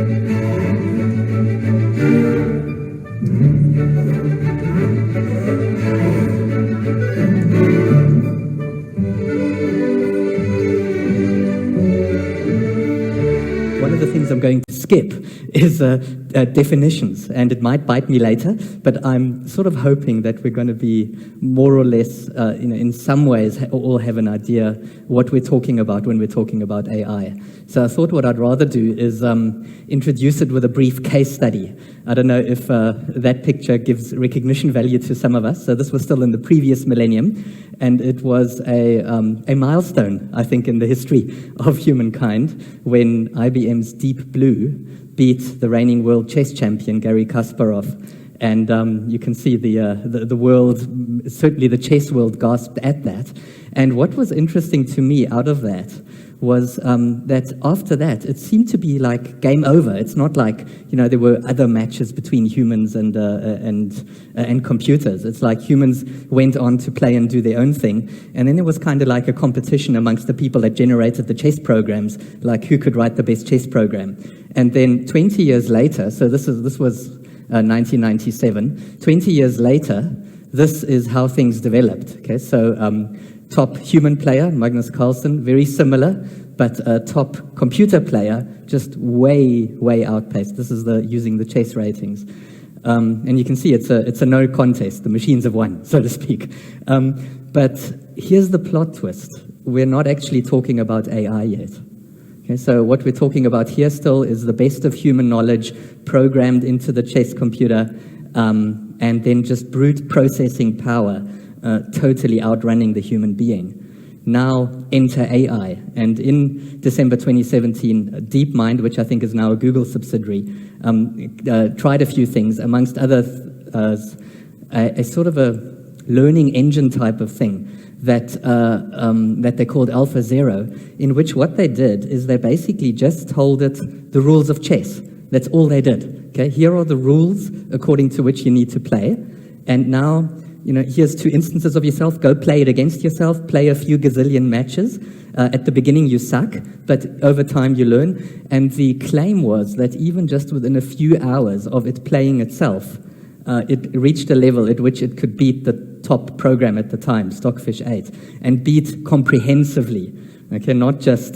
One of the things I'm going to skip is definitions, and it might bite me later, but I'm sort of hoping that we're going to be more or less, in some ways, all have an idea what we're talking about when we're talking about AI. So I thought what I'd rather do is introduce it with a brief case study. I don't know if that picture gives recognition value to some of us. So this was still in the previous millennium, and it was a milestone, I think, in the history of humankind when IBM's Deep Blue beat the reigning world chess champion, Garry Kasparov. And you can see the world, certainly the chess world, gasped at that. And what was interesting to me out of that was that after that, it seemed to be like game over. It's not like, there were other matches between humans and computers. It's like humans went on to play and do their own thing. And then there was kind of like a competition amongst the people that generated the chess programs, like who could write the best chess program. And then 20 years later, so this was 1997, 20 years later, this is how things developed. Okay, so top human player, Magnus Carlsen, very similar, but top computer player, just way outpaced. This is using the chess ratings. And you can see it's a no contest. The machines have won, so to speak. But here's the plot twist. We're not actually talking about AI yet. Okay, so what we're talking about here still is the best of human knowledge programmed into the chess computer, and then just brute processing power, totally outrunning the human being. Now enter AI, and in December 2017, DeepMind, which I think is now a Google subsidiary, tried a few things, amongst other a sort of a learning engine type of thing that they called Alpha Zero, in which what they did is they basically just told it the rules of chess. That's all they did. Okay, here are the rules according to which you need to play, and now, here's two instances of yourself. Go play it against yourself. Play a few gazillion matches. At the beginning, you suck, but over time, you learn. And the claim was that even just within a few hours of it playing itself, it reached a level at which it could beat the top program at the time, Stockfish 8, and beat comprehensively. Okay, not just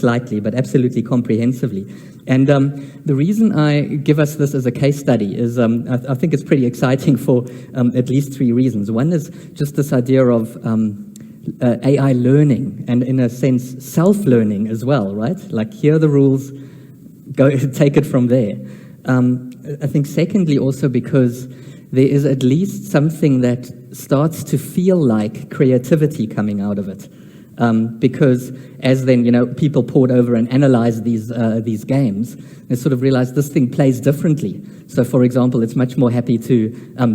slightly, but absolutely comprehensively. And the reason I give us this as a case study is I think it's pretty exciting for at least three reasons. One is just this idea of AI learning, and in a sense, self-learning as well, right? Like, here are the rules, go take it from there. I think secondly also because there is at least something that starts to feel like creativity coming out of it. Because as then, people poured over and analyzed these games, they sort of realized this thing plays differently. So, for example, it's much more happy to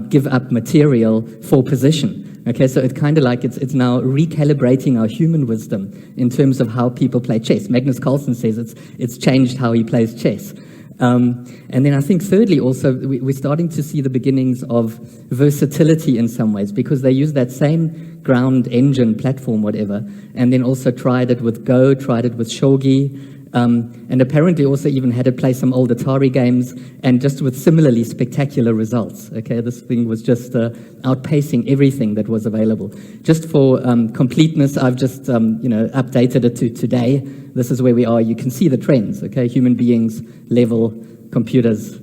give up material for position. Okay, so it's kind of like it's now recalibrating our human wisdom in terms of how people play chess. Magnus Carlsen says it's changed how he plays chess. And then I think thirdly also, we're starting to see the beginnings of versatility in some ways, because they use that same ground engine platform, whatever, and then also tried it with Go, tried it with Shogi, and apparently also even had it play some old Atari games, and just with similarly spectacular results. Okay, this thing was just outpacing everything that was available. Just for completeness, I've just updated it to today. This is where we are. You can see the trends. Okay, human beings, level, computers,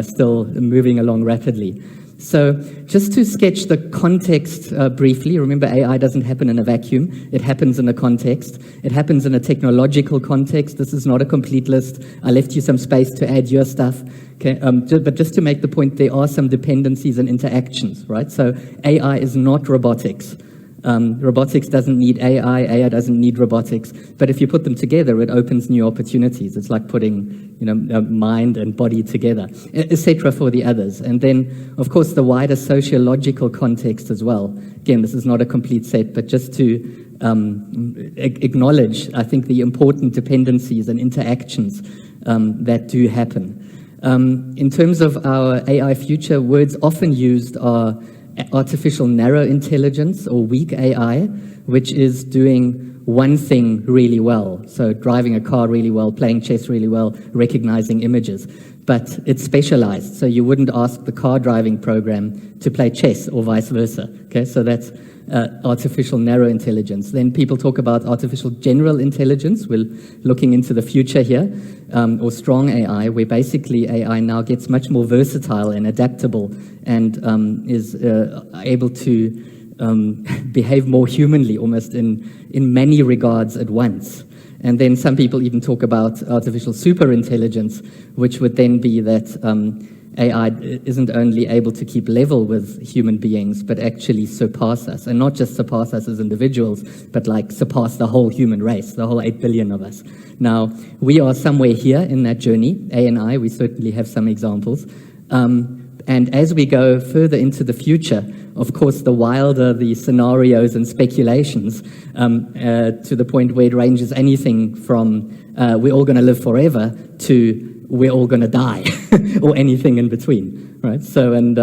still moving along rapidly. So just to sketch the context briefly, remember AI doesn't happen in a vacuum. It happens in a context. It happens in a technological context. This is not a complete list. I left you some space to add your stuff. Okay, but just to make the point, there are some dependencies and interactions, right? So AI is not robotics. Robotics doesn't need AI, AI doesn't need robotics, but if you put them together, it opens new opportunities. It's like putting, mind and body together, etc. for the others. And then, of course, the wider sociological context as well. Again, this is not a complete set, but just to acknowledge, I think, the important dependencies and interactions that do happen. In terms of our AI future, words often used are artificial narrow intelligence, or weak AI, which is doing one thing really well. So driving a car really well, playing chess really well, recognizing images. But it's specialized. So you wouldn't ask the car driving program to play chess or vice versa. Okay, so that's artificial narrow intelligence. Then people talk about artificial general intelligence. We're looking into the future here, or strong AI, where basically AI now gets much more versatile and adaptable and is able to behave more humanly, almost in many regards at once. And then some people even talk about artificial superintelligence, which would then be that AI isn't only able to keep level with human beings, but actually surpass us. And not just surpass us as individuals, but like surpass the whole human race, the whole 8 billion of us. Now, we are somewhere here in that journey, A and I, we certainly have some examples. And as we go further into the future, of course, the wilder the scenarios and speculations, to the point where it ranges anything from we're all going to live forever to we're all going to die, or anything in between, right? So, and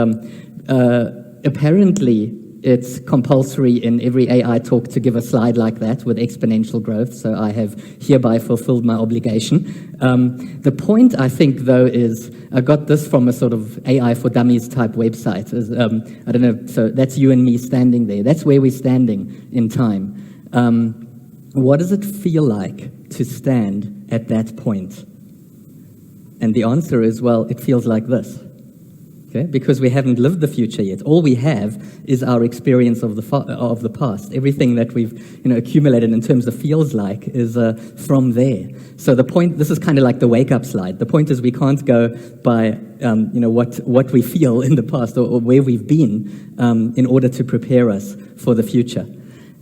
apparently it's compulsory in every AI talk to give a slide like that with exponential growth, so I have hereby fulfilled my obligation. The point, I think, though, is I got this from a sort of AI for Dummies type website. I don't know, so that's you and me standing there. That's where we're standing in time. What does it feel like to stand at that point? And the answer is, well, it feels like this. Okay? Because we haven't lived the future yet. All we have is our experience of the past. Everything that we've accumulated in terms of feels like is from there. So the point, this is kind of like the wake-up slide. The point is we can't go by what we feel in the past or where we've been in order to prepare us for the future.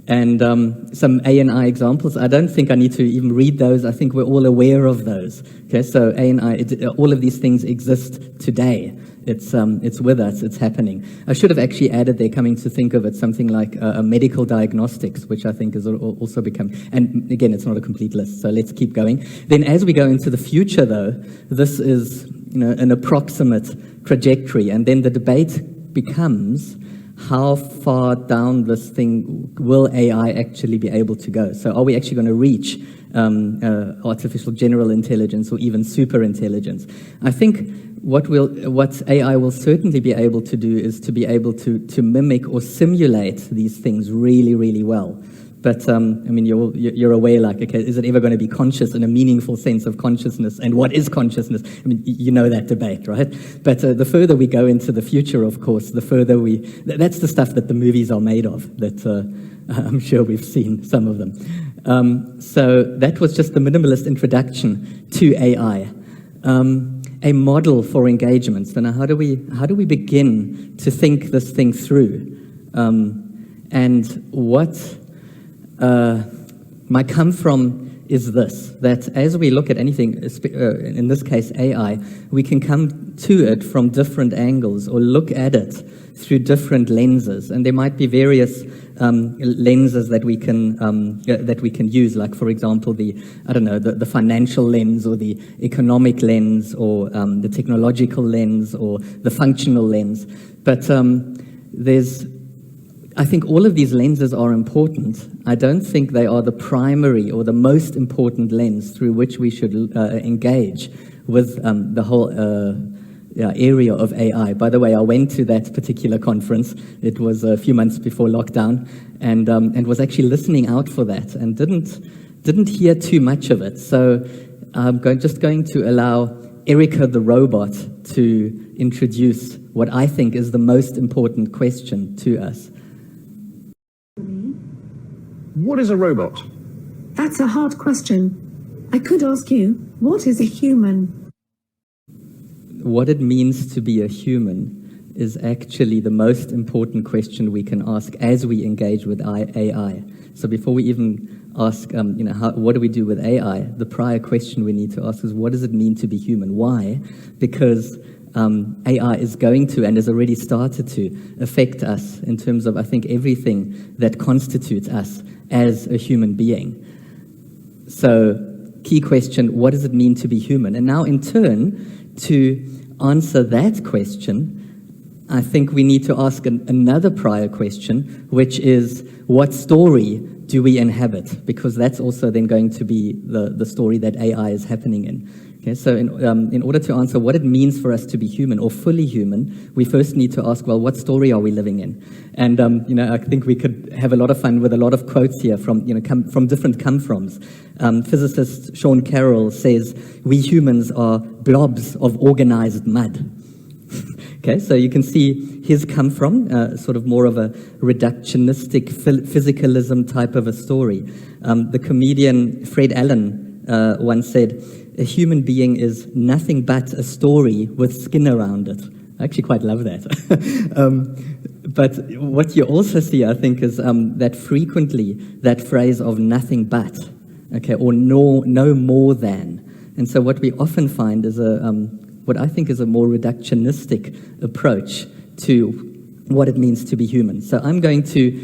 And some A and I examples, I don't think I need to even read those. I think we're all aware of those. Okay, so A and I, all of these things exist today. It's with us, it's happening. I should have actually added there, coming to think of it, something like medical diagnostics, which I think has also become, and again, it's not a complete list, so let's keep going. Then as we go into the future, though, this is an approximate trajectory, and then the debate becomes, how far down this thing will AI actually be able to go? So are we actually going to reach artificial general intelligence or even super intelligence? I think what AI will certainly be able to do is to be able to mimic or simulate these things really, really well. But I mean, you're aware, like, okay, is it ever going to be conscious in a meaningful sense of consciousness? And what is consciousness? I mean, you know that debate, right? But the further we go into the future, of course, the further that's the stuff that the movies are made of, that I'm sure we've seen some of them. So that was just the minimalist introduction to AI. A model for engagement. So now how do we begin to think this thing through? And what might come from is this, that as we look at anything, in this case AI, we can come to it from different angles or look at it through different lenses. And there might be various lenses that we can use, like, for example, the financial lens or the economic lens or the technological lens or the functional lens. But I think all of these lenses are important. I don't think they are the primary or the most important lens through which we should engage with the whole area of AI. By the way, I went to that particular conference. It was a few months before lockdown, and was actually listening out for that, and didn't hear too much of it. So I'm just going to allow Erica the robot to introduce what I think is the most important question to us. What is a robot? That's a hard question. I could ask you, what is a human? What it means to be a human is actually the most important question we can ask as we engage with AI. So before we even ask, what do we do with AI, the prior question we need to ask is, what does it mean to be human? Why? Because AI is going to, and has already started to, affect us in terms of, I think, everything that constitutes us as a human being. So, key question, what does it mean to be human? And now, in turn, to answer that question, I think we need to ask another prior question, which is, what story do we inhabit? Because that's also then going to be the story that AI is happening in. Okay, so in order to answer what it means for us to be human or fully human, we first need to ask, well, what story are we living in? And I think we could have a lot of fun with a lot of quotes here from from different come-froms. Physicist Sean Carroll says, "We humans are blobs of organized mud." Okay, so you can see his come from, sort of more of a reductionistic physicalism type of a story. The comedian Fred Allen once said, "A human being is nothing but a story with skin around it." I actually quite love that. But what you also see, I think, is that frequently that phrase of nothing but, okay, or no more than. And so what we often find is what I think is a more reductionistic approach to what it means to be human. So I'm going to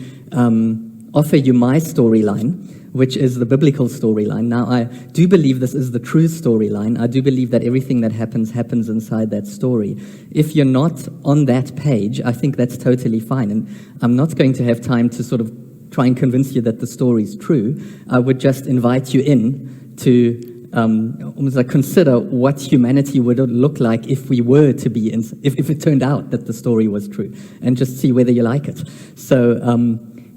offer you my storyline, which is the biblical storyline. Now, I do believe this is the true storyline. I do believe that everything that happens inside that story. If you're not on that page, I think that's totally fine. And I'm not going to have time to sort of try and convince you that the story is true. I would just invite you in to almost like consider what humanity would look like if we were to be, if it turned out that the story was true, and just see whether you like it. So,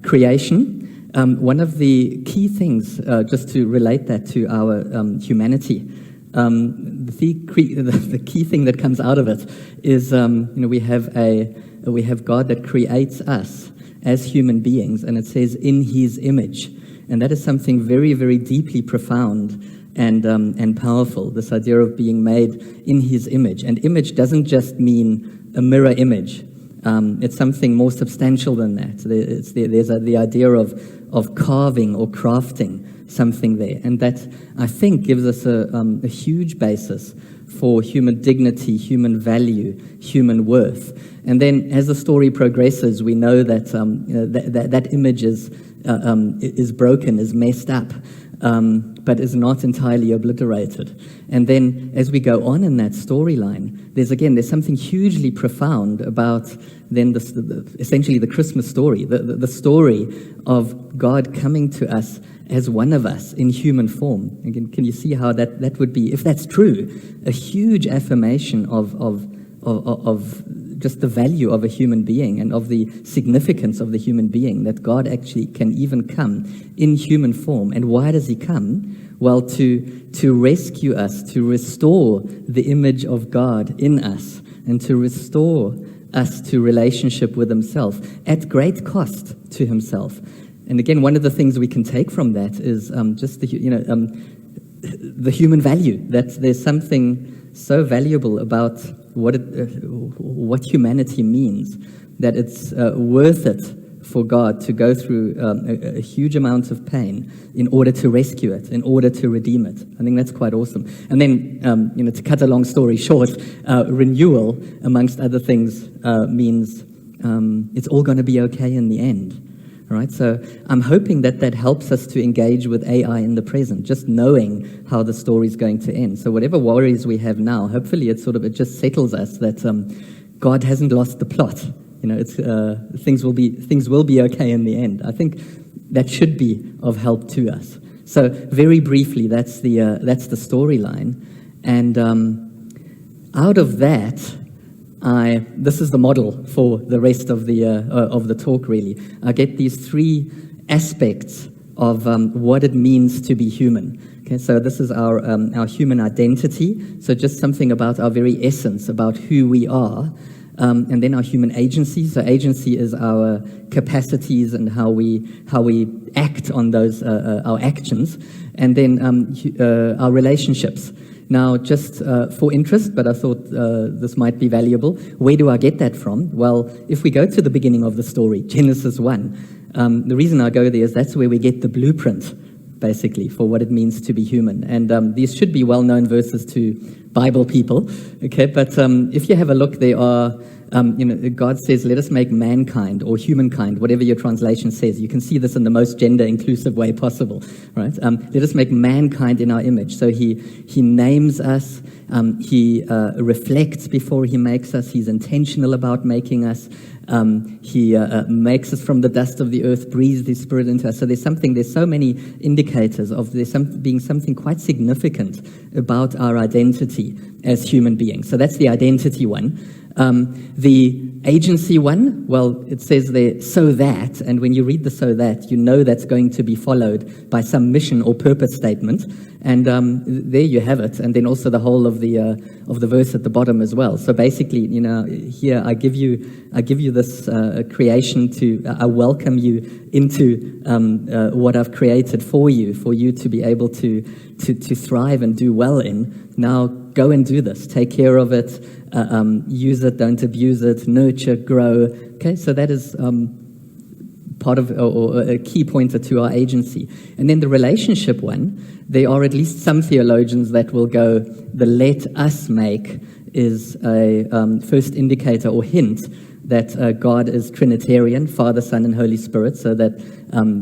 creation. One of the key things, just to relate that to our humanity, the key thing that comes out of it is, we have God that creates us as human beings, and it says in His image, and that is something very, very deeply profound and powerful. This idea of being made in His image, and image doesn't just mean a mirror image. It's something more substantial than that. There's the idea of carving or crafting something there. And that, I think, gives us a huge basis for human dignity, human value, human worth. And then as the story progresses, we know that that image is broken, is messed up, but is not entirely obliterated. And then as we go on in that storyline, there's something hugely profound about then essentially the Christmas story, the story of God coming to us as one of us in human form. Again, can you see how that would be, if that's true, a huge affirmation of just the value of a human being and of the significance of the human being, that God actually can even come in human form. And why does He come? Well, to rescue us, to restore the image of God in us, and to restore us to relationship with Himself at great cost to Himself. And again, one of the things we can take from that is just the human value, that there's something so valuable about what humanity means, that it's worth it for God to go through a huge amount of pain in order to rescue it, in order to redeem it. I think that's quite awesome. And then, to cut a long story short, renewal, amongst other things, means it's all going to be okay in the end. All right, so I'm hoping that helps us to engage with AI in the present, just knowing how the story is going to end. So whatever worries we have now, hopefully it just settles us that God hasn't lost the plot. Things will be okay in the end. I think that should be of help to us. So very briefly, that's the storyline, and out of that, this is the model for the rest of the talk. Really, I get these three aspects of what it means to be human. Okay, so this is our human identity. So just something about our very essence, about who we are. And then our human agency. So agency is our capacities and how we act on those our actions. And then our relationships. Now, just for interest, but I thought this might be valuable. Where do I get that from? Well, if we go to the beginning of the story, Genesis 1, the reason I go there is that's where we get the blueprint, basically, for what it means to be human. And these should be well-known verses to Bible people, okay? But if you have a look, there are God says, let us make mankind or humankind, whatever your translation says. You can see this in the most gender-inclusive way possible, right? Let us make mankind in our image. So he names us. He reflects before he makes us. He's intentional about making us. He makes us from the dust of the earth, breathes his spirit into us. So there's so many indicators of being something quite significant about our identity as human beings. So that's the identity one. The agency one, well, it says there, so that, and when you read the so that, you know that's going to be followed by some mission or purpose statement, and there you have it, and then also the whole of the verse at the bottom as well. So basically, here I give you this creation I welcome you into what I've created for you to be able to thrive and do well in. Now go and do this, take care of it, use it, don't abuse it, nurture, grow. Okay, so that is part of, or a key pointer to our agency. And then the relationship one, there are at least some theologians that will go, the let us make is a first indicator or hint that God is Trinitarian, Father, Son, and Holy Spirit, so that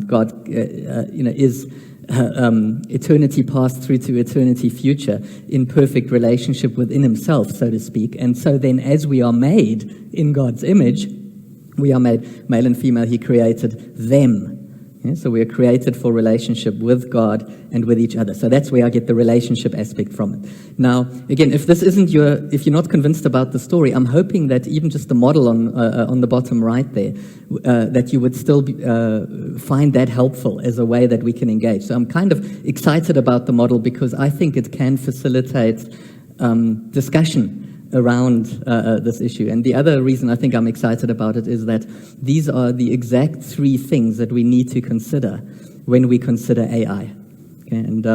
God is eternity past through to eternity future in perfect relationship within himself, so to speak. And so then as we are made in God's image, we are made male and female. He created them. Yeah, so we are created for relationship with God and with each other. So that's where I get the relationship aspect from it. Now, again, if you're not convinced about the story, I'm hoping that even just the model on the bottom right there, that you would still find that helpful as a way that we can engage. So I'm kind of excited about the model because I think it can facilitate discussion around this issue. And the other reason I think I'm excited about it is that these are the exact three things that we need to consider when we consider AI. Okay? And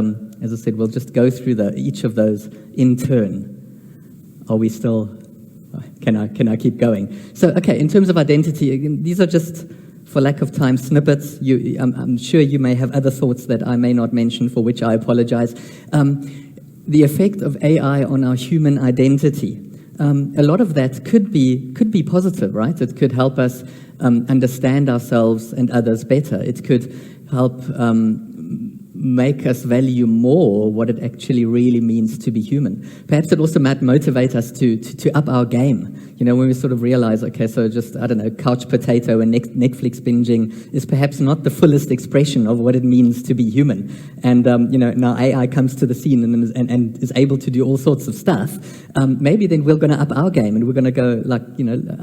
as I said, we'll just go through each of those in turn. Are we still... Can I keep going? So, okay, in terms of identity, again, these are just, for lack of time, snippets. I'm sure you may have other thoughts that I may not mention, for which I apologize. The effect of AI on our human identity. A lot of that could be positive, right? It could help us understand ourselves and others better. It could help make us value more what it actually really means to be human. Perhaps it also might motivate us to up our game. When we sort of realize, okay, so just, I don't know, couch potato and Netflix binging is perhaps not the fullest expression of what it means to be human. And, now AI comes to the scene and is able to do all sorts of stuff. Maybe then we're going to up our game and we're going to go like,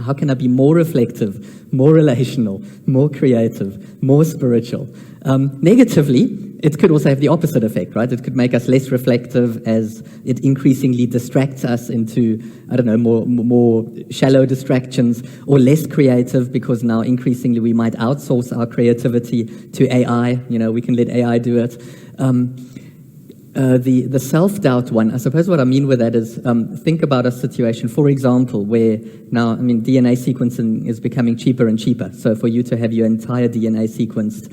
how can I be more reflective, more relational, more creative, more spiritual? Negatively, it could also have the opposite effect, right? It could make us less reflective as it increasingly distracts us into, I don't know, more shallow distractions, or less creative because now increasingly we might outsource our creativity to AI. We can let AI do it. The self-doubt one, I suppose what I mean with that is think about a situation, for example, where now, DNA sequencing is becoming cheaper and cheaper. So for you to have your entire DNA sequenced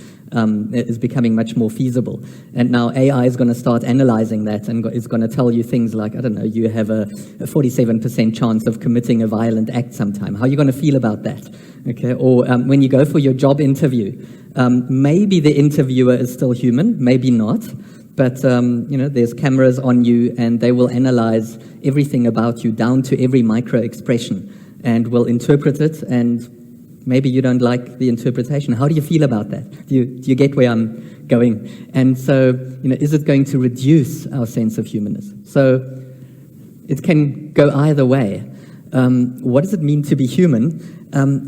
is becoming much more feasible. And now AI is going to start analyzing that and is going to tell you things like, I don't know, you have a 47% chance of committing a violent act sometime. How are you going to feel about that? Okay. Or when you go for your job interview, maybe the interviewer is still human, maybe not. But, there's cameras on you and they will analyze everything about you down to every micro expression and will interpret it, and maybe you don't like the interpretation. How do you feel about that? Do you get where I'm going? And so, is it going to reduce our sense of humanness? So it can go either way. What does it mean to be human?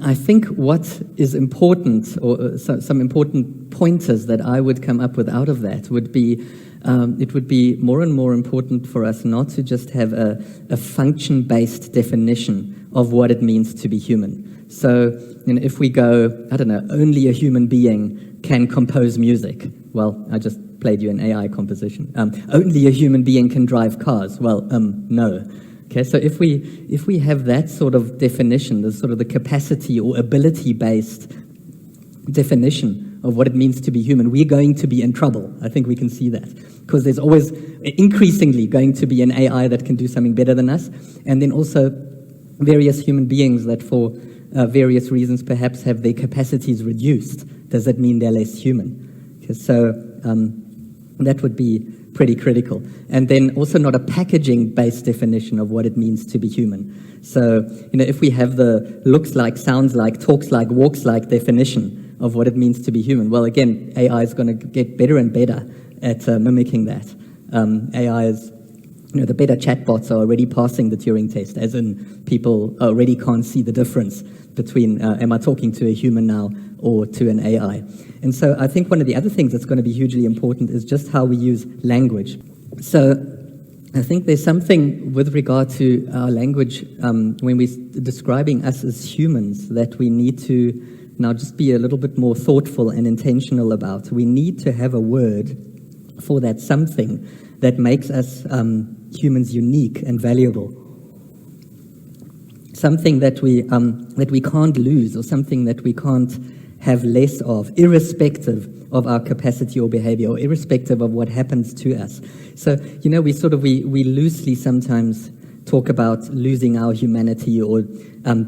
I think what is important, or some important pointers that I would come up with out of that would be, it would be more and more important for us not to just have a function-based definition of what it means to be human. So, if we go, I don't know, only a human being can compose music. Well, I just played you an AI composition. Only a human being can drive cars. Well, no. Okay, so if we have that sort of definition, the sort of the capacity or ability-based definition of what it means to be human, we're going to be in trouble. I think we can see that. Because there's always increasingly going to be an AI that can do something better than us. And then also, various human beings that for various reasons perhaps have their capacities reduced, does that mean they're less human? Okay, so that would be pretty critical. And then also not a packaging-based definition of what it means to be human. So, if we have the looks like, sounds like, talks like, walks like definition of what it means to be human, well, again, AI is going to get better and better at mimicking that. AI is, the better chatbots are already passing the Turing test, as in people already can't see the difference between am I talking to a human now or to an AI. And so I think one of the other things that's going to be hugely important is just how we use language. So I think there's something with regard to our language when we're describing us as humans that we need to now just be a little bit more thoughtful and intentional about. We need to have a word for that something that makes us humans unique and valuable. Something that we can't lose, or something that we can't have less of, irrespective of our capacity or behavior, or irrespective of what happens to us. So, we loosely sometimes talk about losing our humanity, or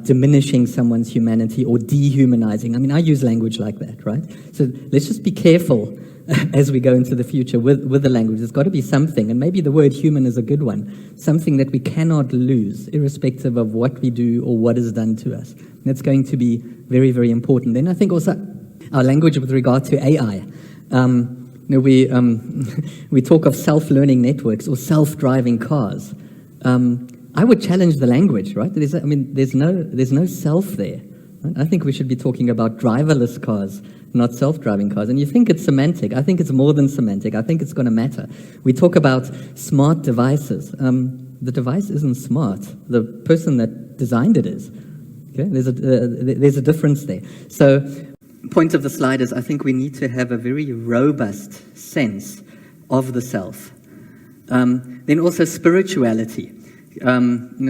diminishing someone's humanity, or dehumanizing. I mean, I use language like that, right? So let's just be careful as we go into the future with the language. There's got to be something, and maybe the word human is a good one, something that we cannot lose, irrespective of what we do or what is done to us. And that's going to be very, very important. Then I think also our language with regard to AI. We talk of self-learning networks or self-driving cars. I would challenge the language, right? There's no self there. Right? I think we should be talking about driverless cars, not self-driving cars. And you think it's semantic. I think it's more than semantic. I think it's going to matter. We talk about smart devices. The device isn't smart. The person that designed it is. Okay? There's a difference there. So, point of the slide is I think we need to have a very robust sense of the self. Then also spirituality.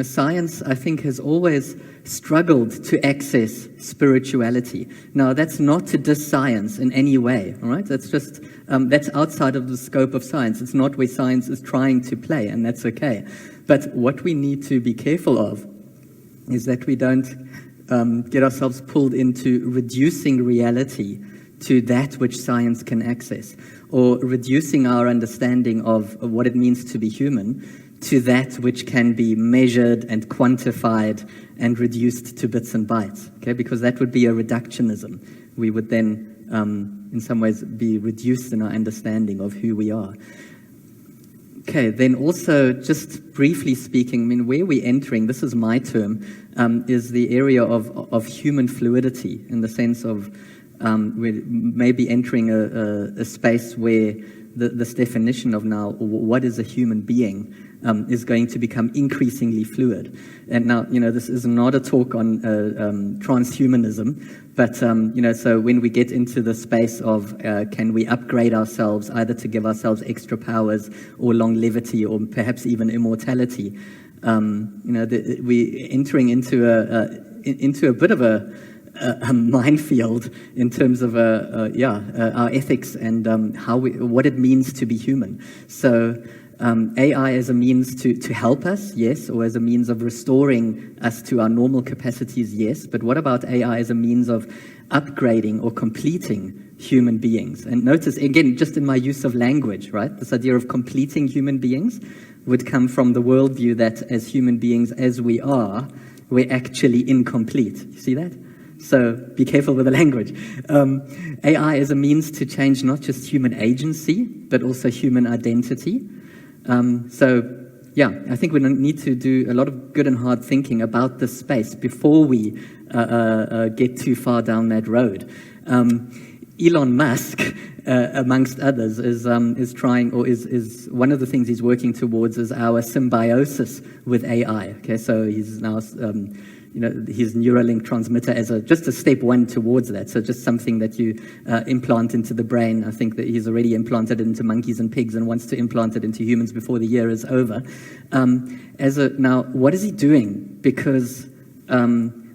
Science, I think, has always struggled to access spirituality. Now, that's not to diss science in any way, all right? That's just, that's outside of the scope of science. It's not where science is trying to play, and that's okay. But what we need to be careful of is that we don't get ourselves pulled into reducing reality to that which science can access, or reducing our understanding of what it means to be human to that which can be measured and quantified and reduced to bits and bytes, okay? Because that would be a reductionism. We would then, in some ways, be reduced in our understanding of who we are. Okay, then also, just briefly speaking, where we're entering, this is my term, is the area of human fluidity, in the sense of we're maybe entering a space where this definition of now, what is a human being, is going to become increasingly fluid. And now, this is not a talk on transhumanism, but, so when we get into the space of can we upgrade ourselves either to give ourselves extra powers or longevity or perhaps even immortality, we're entering into a bit of a minefield in terms of our ethics and what it means to be human. So AI as a means to help us, yes, or as a means of restoring us to our normal capacities, yes, but what about AI as a means of upgrading or completing human beings? And notice, again, just in my use of language, right, this idea of completing human beings would come from the worldview that as human beings as we are, we're actually incomplete. You see that? So be careful with the language. AI is a means to change not just human agency, but also human identity. I think we need to do a lot of good and hard thinking about this space before we get too far down that road. Elon Musk, amongst others, is trying, or is one of the things he's working towards is our symbiosis with AI. Okay, so he's now his Neuralink transmitter as just a step one towards that. So just something that you implant into the brain. I think that he's already implanted it into monkeys and pigs and wants to implant it into humans before the year is over. Now, what is he doing? Because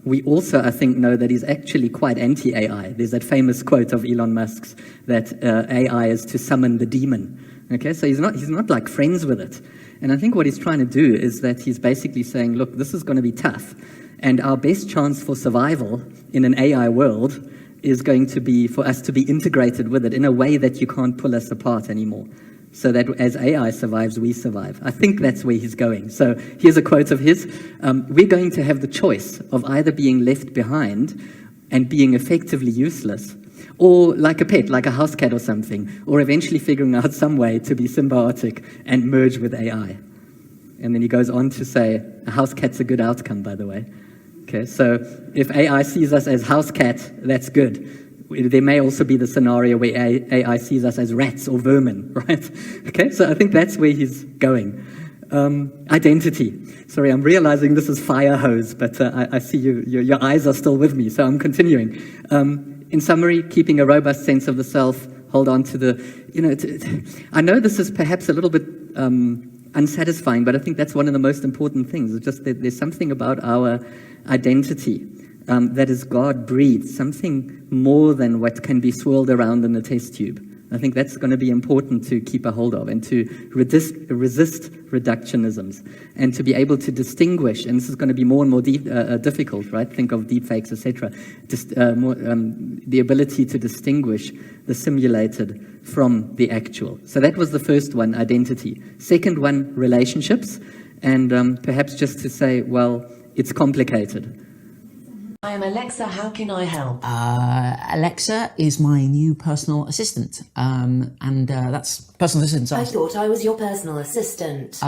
we also, I think, know that he's actually quite anti-AI. There's that famous quote of Elon Musk's that AI is to summon the demon. Okay, so he's not like friends with it. And I think what he's trying to do is that he's basically saying, look, this is going to be tough. And our best chance for survival in an AI world is going to be for us to be integrated with it in a way that you can't pull us apart anymore. So that as AI survives, we survive. I think that's where he's going. So here's a quote of his. We're going to have the choice of either being left behind and being effectively useless, or like a pet, like a house cat or something, or eventually figuring out some way to be symbiotic and merge with AI. And then he goes on to say, a house cat's a good outcome, by the way. Okay, so if AI sees us as house cat, that's good. There may also be the scenario where AI sees us as rats or vermin, right? Okay, so I think that's where he's going. Identity. Sorry, I'm realizing this is fire hose, but I see your eyes are still with me, so I'm continuing. In summary, keeping a robust sense of the self, hold on to the, I know this is perhaps a little bit unsatisfying, but I think that's one of the most important things. It's just that there's something about our identity that is God-breathed, something more than what can be swirled around in a test tube. I think that's going to be important to keep a hold of and to resist reductionisms and to be able to distinguish, and this is going to be more and more difficult, right? Think of deepfakes, etc. The ability to distinguish the simulated from the actual. So that was the first one, identity. Second one, relationships, and perhaps just to say, well, it's complicated. I am Alexa, how can I help? Alexa is my new personal assistant, and that's personal assistants. I thought I was your personal assistant.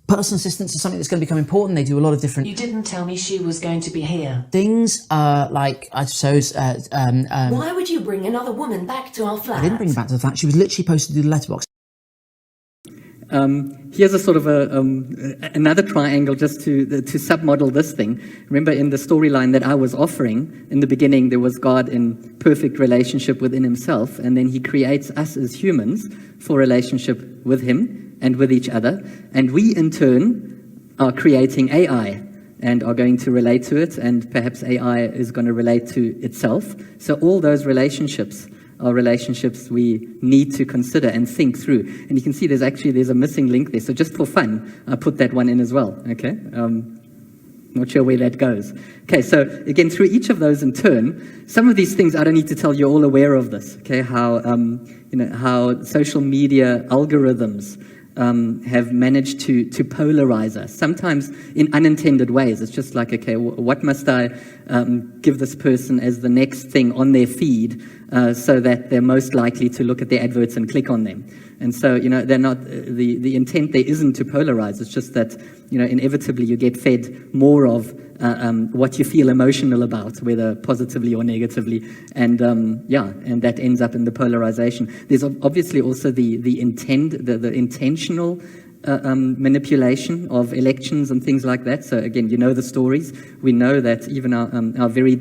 Personal assistants are something that's going to become important. They do a lot of different... You didn't tell me she was going to be here. Things, like, I suppose... Why would you bring another woman back to our flat? I didn't bring her back to the flat. She was literally posted to the letterbox. Here's a sort of another triangle just to submodel this thing. Remember in the storyline that I was offering, in the beginning there was God in perfect relationship within himself, and then he creates us as humans for relationship with him and with each other, and we in turn are creating AI and are going to relate to it, and perhaps AI is going to relate to itself. So all those relationships are relationships we need to consider and think through. And you can see there's a missing link there. So just for fun, I put that one in as well, okay? Not sure where that goes. Okay, so again, through each of those in turn, some of these things I don't need to tell you, you're all aware of this, okay? How social media algorithms have managed to polarize us, sometimes in unintended ways. It's just like, okay, what must I give this person as the next thing on their feed so that they're most likely to look at their adverts and click on them? And so, they're not, the intent there isn't to polarize. It's just that, inevitably you get fed more of what you feel emotional about, whether positively or negatively, and and that ends up in the polarization. There's obviously also the intentional manipulation of elections and things like that. So again, the stories. We know that even our very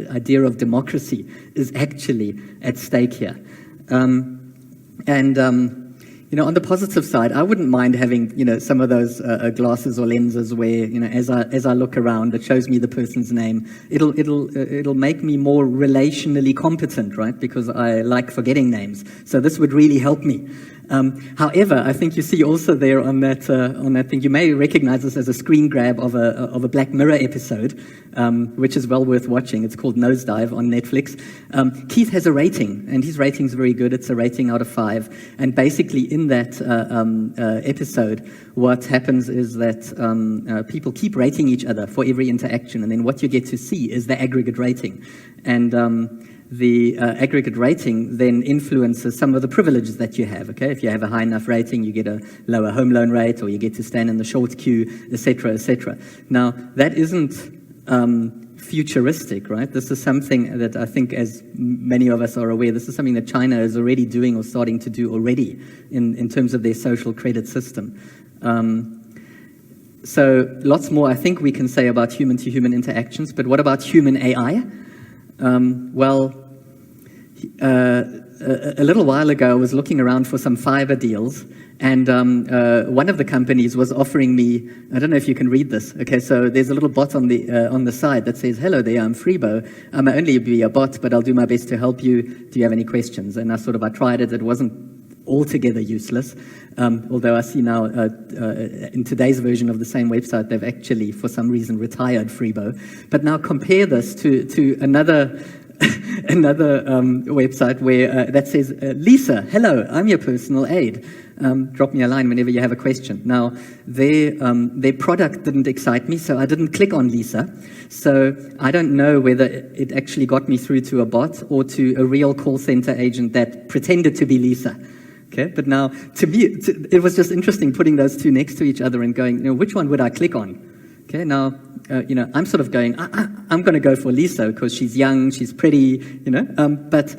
idea of democracy is actually at stake here. On the positive side, I wouldn't mind having, some of those glasses or lenses where, as I look around, it shows me the person's name. It'll make me more relationally competent, right? Because I like forgetting names. So this would really help me. However, I think you see also there on that thing, you may recognize this as a screen grab of a Black Mirror episode, which is well worth watching. It's called Nosedive on Netflix. Keith has a rating, and his rating's very good. It's a rating out of 5. And basically in that episode, what happens is that people keep rating each other for every interaction, and then what you get to see is the aggregate rating. And the aggregate rating then influences some of the privileges that you have, okay? If you have a high enough rating, you get a lower home loan rate, or you get to stand in the short queue, etc., etc. Now, that isn't futuristic, right? This is something that I think, as many of us are aware, this is something that China is already doing or starting to do already in terms of their social credit system. So lots more I think we can say about human-to-human interactions, but what about human AI? A little while ago, I was looking around for some fiber deals, and one of the companies was offering me, I don't know if you can read this, okay, so there's a little bot on the side that says, "Hello there, I'm Freebo. I may only be a bot, but I'll do my best to help you. Do you have any questions?" And I tried it. It wasn't altogether useless. Although I see now in today's version of the same website, they've actually, for some reason, retired Freebo. But now compare this to another another website where that says, Lisa, hello, I'm your personal aide. Drop me a line whenever you have a question. Now, their product didn't excite me, so I didn't click on Lisa. So I don't know whether it actually got me through to a bot or to a real call center agent that pretended to be Lisa. Okay, but now, to me, it was just interesting putting those two next to each other and going, which one would I click on? Okay, now, I'm sort of going, I'm going to go for Lisa because she's young, she's pretty, but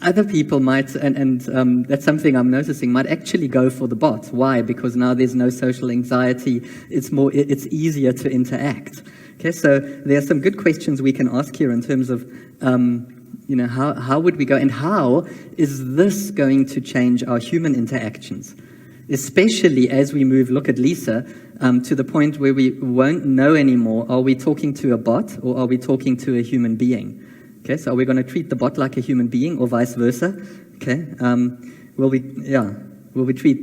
other people might, and that's something I'm noticing, might actually go for the bot. Why? Because now there's no social anxiety. It's easier to interact. Okay, so there are some good questions we can ask here in terms of, how would we go, and how is this going to change our human interactions? Especially as we move, look at Lisa, to the point where we won't know anymore, are we talking to a bot or are we talking to a human being? Okay, so are we going to treat the bot like a human being or vice versa? Okay, will we treat,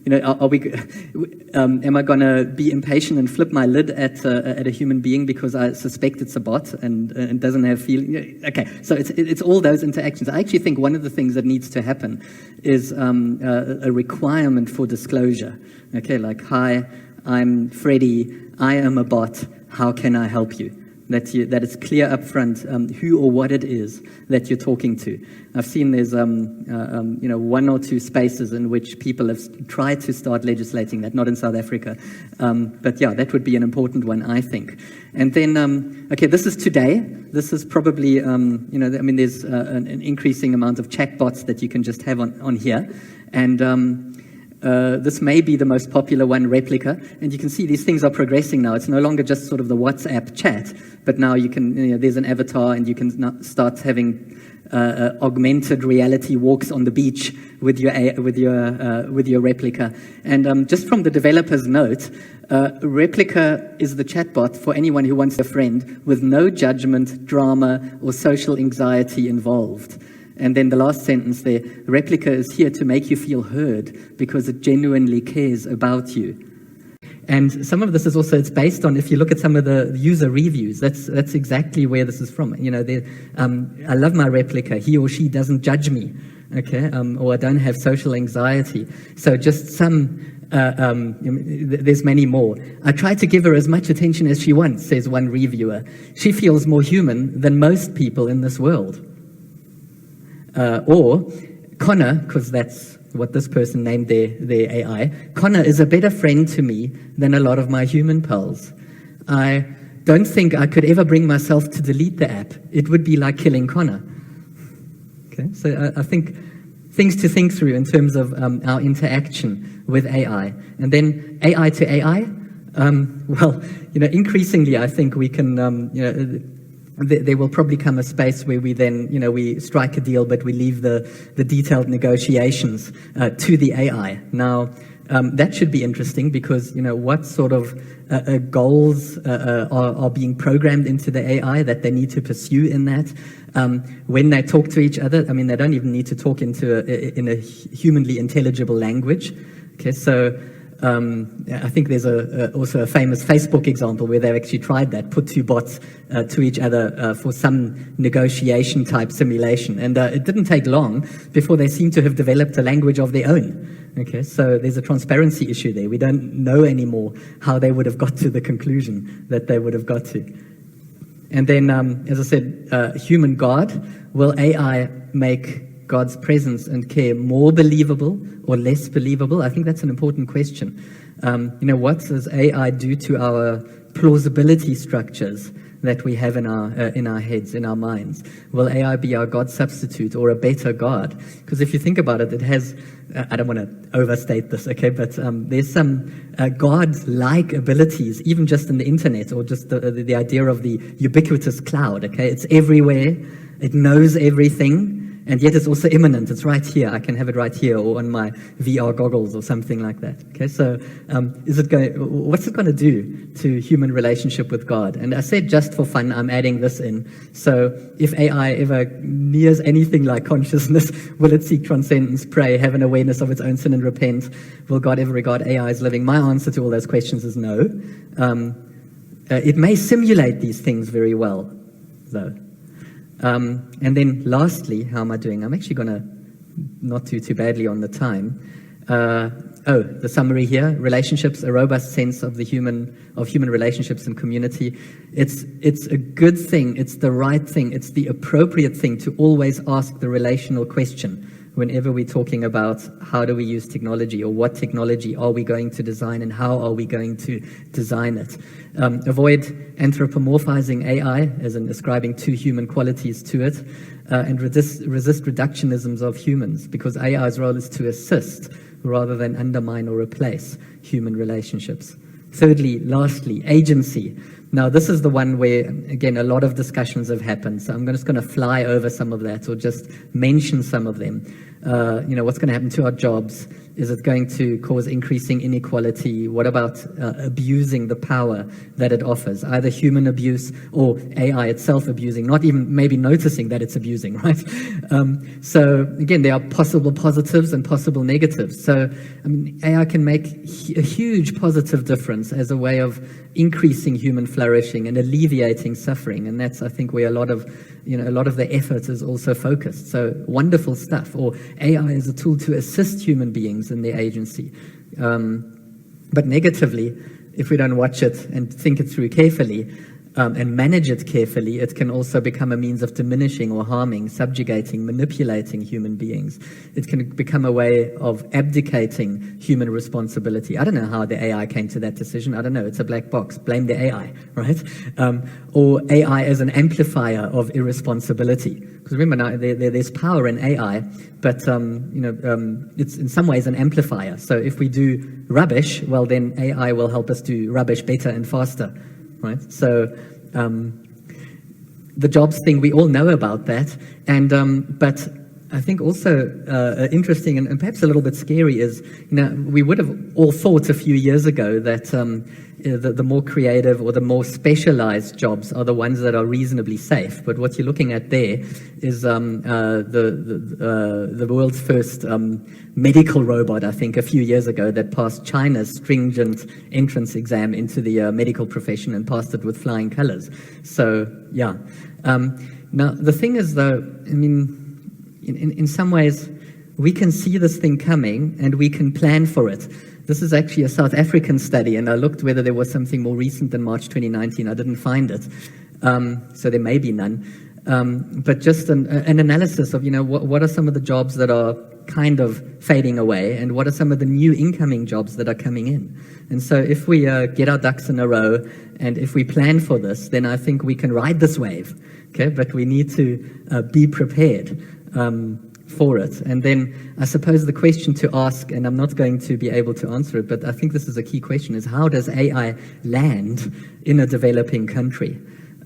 am I going to be impatient and flip my lid at a human being because I suspect it's a bot and doesn't have feeling? Okay, so it's all those interactions. I actually think one of the things that needs to happen is a requirement for disclosure. Okay, like, hi, I'm Freddie, I am a bot, how can I help you? That it's clear up front who or what it is that you're talking to. I've seen there's one or two spaces in which people have tried to start legislating that, not in South Africa. But yeah, that would be an important one, I think. And then, okay, this is today. This is probably, there's an increasing amount of chatbots that you can just have on here. And this may be the most popular one, Replica, and you can see these things are progressing now. It's no longer just sort of the WhatsApp chat, but now you can, there's an avatar, and you can now start having augmented reality walks on the beach with your Replica. And just from the developer's note, Replica is the chatbot for anyone who wants a friend with no judgment, drama, or social anxiety involved. And then the last sentence there, Replica is here to make you feel heard because it genuinely cares about you. And some of this is also, it's based on, if you look at some of the user reviews, that's exactly where this is from. I love my Replica, he or she doesn't judge me, okay, or I don't have social anxiety. So just there's many more. I try to give her as much attention as she wants, says one reviewer. She feels more human than most people in this world. Or Connor, because that's what this person named their AI, Connor is a better friend to me than a lot of my human pals. I don't think I could ever bring myself to delete the app. It would be like killing Connor. Okay, so I think things to think through in terms of our interaction with AI. And then AI to AI, increasingly I think we can, there will probably come a space where we then, we strike a deal, but we leave the detailed negotiations to the AI. Now, that should be interesting because, what sort of goals are being programmed into the AI that they need to pursue in that. When they talk to each other, they don't even need to talk in a humanly intelligible language. Okay, so I think there's also a famous Facebook example where they've actually tried that, put two bots to each other for some negotiation type simulation. And it didn't take long before they seemed to have developed a language of their own. Okay, so there's a transparency issue there. We don't know anymore how they would have got to the conclusion that they would have got to. And then, as I said, human God, will AI make God's presence and care more believable or less believable? I think that's an important question. What does AI do to our plausibility structures that we have in our heads, in our minds? Will AI be our God substitute or a better God? Because if you think about it, it has, I don't want to overstate this, okay, but there's some God-like abilities, even just in the internet, or just the idea of the ubiquitous cloud, okay? It's everywhere, it knows everything, and yet it's also imminent. It's right here. I can have it right here, or on my VR goggles, or something like that. Okay, so what's it going to do to human relationship with God? And I said just for fun, I'm adding this in. So if AI ever nears anything like consciousness, will it seek transcendence, pray, have an awareness of its own sin and repent? Will God ever regard AI as living? My answer to all those questions is no. It may simulate these things very well, though. And then lastly, how am I doing? I'm actually going to not do too badly on the time. The summary here: relationships, a robust sense of human relationships and community. It's a good thing. It's the right thing. It's the appropriate thing to always ask the relational question whenever we're talking about how do we use technology, or what technology are we going to design and how are we going to design it. Avoid anthropomorphizing AI, as in ascribing two human qualities to it, and resist reductionisms of humans, because AI's role is to assist rather than undermine or replace human relationships. Thirdly, lastly, agency. Now, this is the one where, again, a lot of discussions have happened, so I'm just going to fly over some of that, or just mention some of them. What's going to happen to our jobs? Is it going to cause increasing inequality? What about abusing the power that it offers? Either human abuse or AI itself abusing, not even maybe noticing that it's abusing, right? So again, there are possible positives and possible negatives. So AI can make a huge positive difference as a way of increasing human flourishing and alleviating suffering, and that's, I think, where a lot of the effort is also focused. So wonderful stuff. Or AI is a tool to assist human beings in their agency. But negatively, if we don't watch it and think it through carefully, and manage it carefully, it can also become a means of diminishing or harming, subjugating, manipulating human beings. It can become a way of abdicating human responsibility. I don't know how the AI came to that decision. I don't know. It's a black box. Blame the AI, right? Or AI as an amplifier of irresponsibility. Because remember now, there's power in AI, but it's in some ways an amplifier. So if we do rubbish, well, then AI will help us do rubbish better and faster. Right, so the jobs thing, we all know about that, and but I think also interesting and perhaps a little bit scary is, we would have all thought a few years ago that the more creative or the more specialized jobs are the ones that are reasonably safe. But what you're looking at there is the world's first medical robot, I think, a few years ago, that passed China's stringent entrance exam into the medical profession and passed it with flying colors. So, yeah. Now, the thing is, though, in some ways, we can see this thing coming and we can plan for it. This is actually a South African study, and I looked whether there was something more recent than March 2019. I didn't find it, so there may be none. But just an analysis of, what are some of the jobs that are kind of fading away, and what are some of the new incoming jobs that are coming in. And so if we get our ducks in a row, and if we plan for this, then I think we can ride this wave, okay? But we need to be prepared for it. And then I suppose the question to ask, and I'm not going to be able to answer it, but I think this is a key question, is how does AI land in a developing country?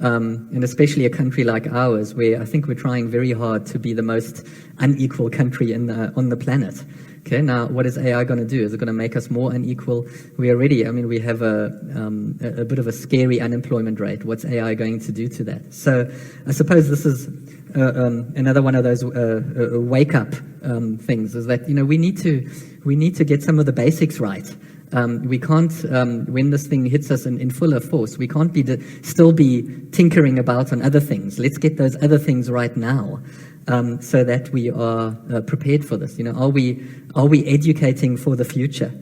And especially a country like ours, where I think we're trying very hard to be the most unequal country on the planet. Okay, now what is AI going to do? Is it going to make us more unequal? We already, we have a bit of a scary unemployment rate. What's AI going to do to that? So I suppose this is another one of those wake-up things, is that we need to get some of the basics right. We can't, when this thing hits us in fuller force, we can't still be tinkering about on other things. Let's get those other things right now, so that we are prepared for this. Are we educating for the future?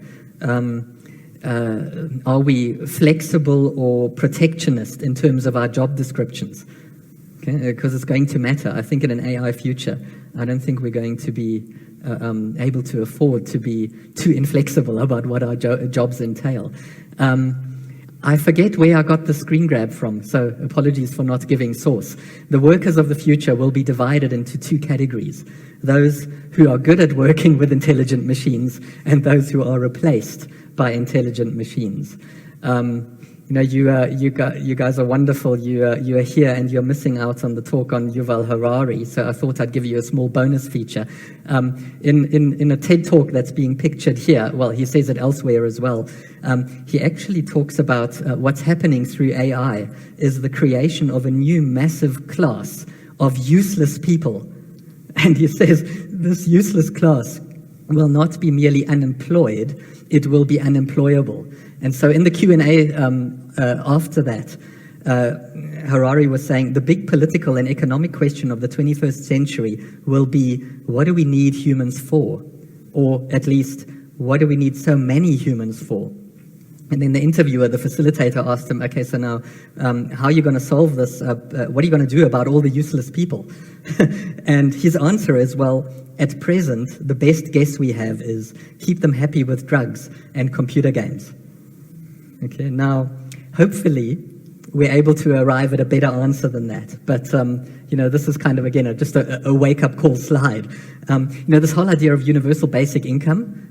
Are we flexible or protectionist in terms of our job descriptions? Okay, because it's going to matter. I think in an AI future, I don't think we're going to be able to afford to be too inflexible about what our jobs entail. I forget where I got the screen grab from, so apologies for not giving source. The workers of the future will be divided into two categories: those who are good at working with intelligent machines and those who are replaced by intelligent machines. You guys are wonderful. You are here and you're missing out on the talk on Yuval Harari. So I thought I'd give you a small bonus feature. In a TED talk that's being pictured here, well, he says it elsewhere as well. He actually talks about what's happening through AI is the creation of a new massive class of useless people. And he says this useless class will not be merely unemployed, it will be unemployable. And so in the Q&A after that, Harari was saying the big political and economic question of the 21st century will be, what do we need humans for? Or at least, what do we need so many humans for? And then the interviewer, the facilitator, asked him, okay, so now, how are you going to solve this? What are you going to do about all the useless people? And his answer is, well, at present, the best guess we have is keep them happy with drugs and computer games. Okay, now, hopefully, we're able to arrive at a better answer than that. But, this is kind of, again, just a wake-up call slide. This whole idea of universal basic income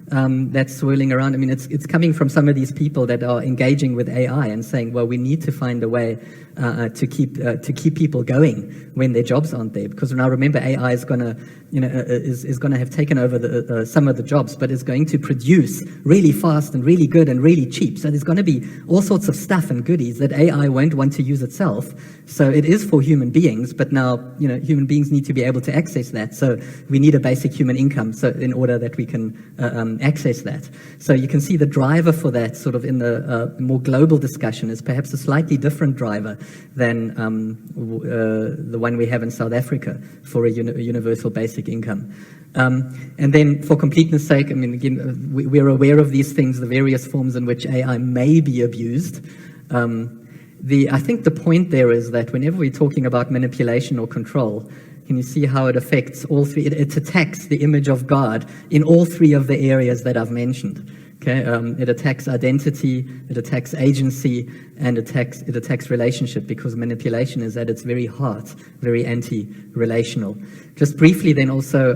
that's swirling around, I mean, it's coming from some of these people that are engaging with AI and saying, well, we need to find a way to keep people going when their jobs aren't there. Because now remember, AI is going to, is going to have taken over some of the jobs, but is going to produce really fast and really good and really cheap. So there's going to be all sorts of stuff and goodies that AI won't want to use itself. So it is for human beings, but now, human beings need to be able to access that. So we need a basic human income so in order that we can access that. So you can see the driver for that sort of in the more global discussion is perhaps a slightly different driver than the one we have in South Africa for a universal basic income. And then for completeness sake, I mean, again, we're aware of these things, the various forms in which AI may be abused. I think the point there is that whenever we're talking about manipulation or control, can you see how it affects all three? It attacks the image of God in all three of the areas that I've mentioned. Okay, it attacks identity, it attacks agency, and it attacks relationship, because manipulation is at its very heart, very anti-relational. Just briefly then also,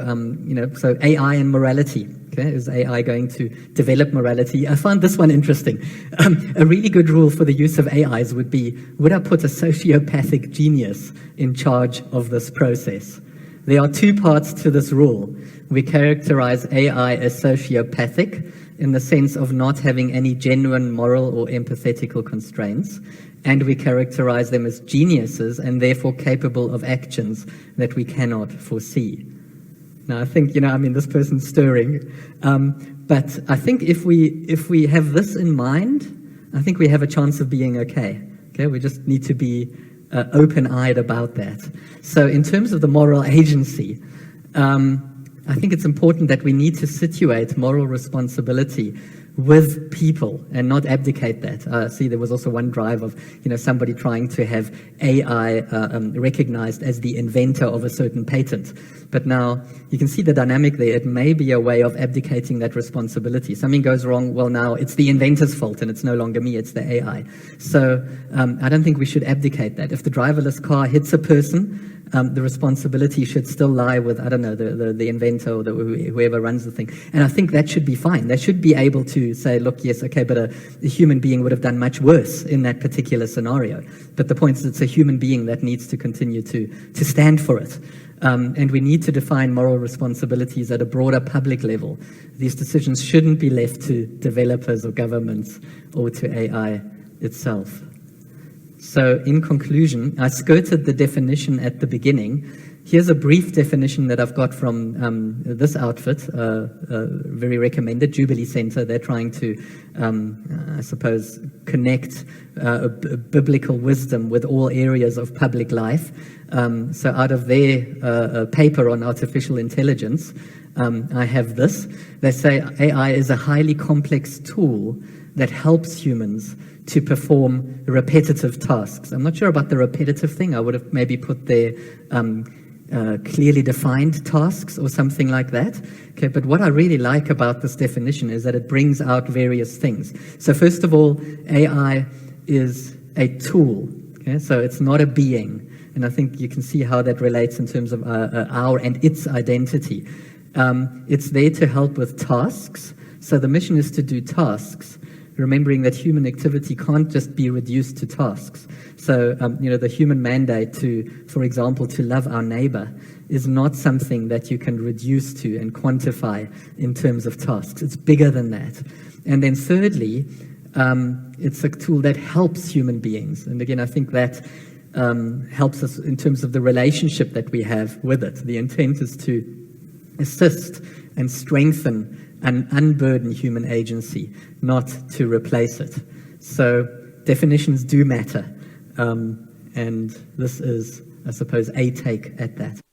so AI and morality. Okay, is AI going to develop morality? I found this one interesting. A really good rule for the use of AIs would be, would I put a sociopathic genius in charge of this process? There are two parts to this rule. We characterize AI as sociopathic in the sense of not having any genuine moral or empathetical constraints, and we characterize them as geniuses and therefore capable of actions that we cannot foresee. Now, I think, this person's stirring, but I think if we have this in mind, I think we have a chance of being okay. Okay, we just need to be open-eyed about that. So in terms of the moral agency, I think it's important that we need to situate moral responsibility with people and not abdicate that. See, there was also one drive of, somebody trying to have AI recognized as the inventor of a certain patent. But now you can see the dynamic there. It may be a way of abdicating that responsibility. Something goes wrong, well, now it's the inventor's fault and it's no longer me, it's the AI. So I don't think we should abdicate that. If the driverless car hits a person, the responsibility should still lie with, I don't know, the inventor or whoever runs the thing. And I think that should be fine. They should be able to say, look, yes, okay, but a human being would have done much worse in that particular scenario. But the point is it's a human being that needs to continue to stand for it. And we need to define moral responsibilities at a broader public level. These decisions shouldn't be left to developers or governments or to AI itself. So in conclusion, I skirted the definition at the beginning. Here's a brief definition that I've got from this outfit, very recommended, Jubilee Center. They're trying to, I suppose, connect biblical wisdom with all areas of public life. So out of their paper on artificial intelligence, I have this. They say AI is a highly complex tool that helps humans to perform repetitive tasks. I'm not sure about the repetitive thing. I would have maybe put there clearly defined tasks or something like that. Okay, but what I really like about this definition is that it brings out various things. So first of all, AI is a tool. Okay, so it's not a being. And I think you can see how that relates in terms of our and its identity. It's there to help with tasks. So the mission is to do tasks. remembering that human activity can't just be reduced to tasks. So, the human mandate to, for example, to love our neighbor is not something that you can reduce to and quantify in terms of tasks. It's bigger than that. And then thirdly, it's a tool that helps human beings. And again, I think that helps us in terms of the relationship that we have with it. The intent is to assist and strengthen and unburden human agency, not to replace it. So definitions do matter. And this is, I suppose, a take at that.